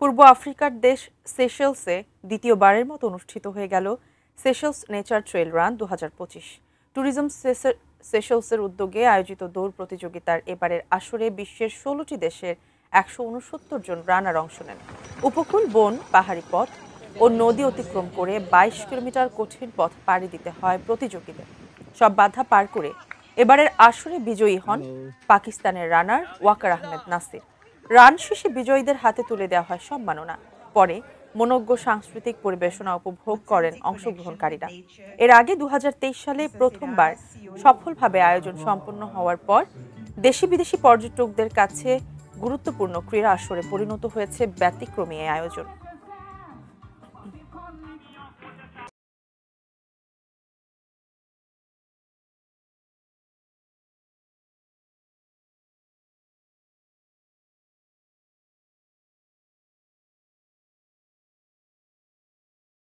পূর্ব আফ্রিকার দেশ সেশেলসে দ্বিতীয়বারের মতো অনুষ্ঠিত হয়ে গেল Seychelles nature trail run 2025। Tourism সেশেলসের উদ্যোগে আয়োজিত দৌড় প্রতিযোগিতার এবারের আসরে বিশ্বের 16টি দেশের 169 জন রানার অংশ নেন। উপকূল, বন, পাহাড়ি পথ ও নদী অতিক্রম করে 22 কিলোমিটার কঠিন পথ পাড়ি দিতে হয় প্রতিযোগীদের। সব বাধা পার করে এবারের আসরে বিজয়ী হন পাকিস্তানের রানার ওয়াকার আহমেদ নাসির। রান শেষে বিজয়ীদের হাতে তুলে দেওয়া হয় সম্মাননা। পরে মনোজ্ঞ সাংস্কৃতিক পরিবেশনা উপভোগ করেন অংশগ্রহণকারীরা। এর আগে 2023 সালে প্রথমবার সফলভাবে আয়োজন সম্পন্ন হওয়ার পর দেশি বিদেশি পর্যটকদের কাছে গুরুত্বপূর্ণ ক্রীড়া আসরে পরিণত হয়েছে ব্যতিক্রমী এই আয়োজন।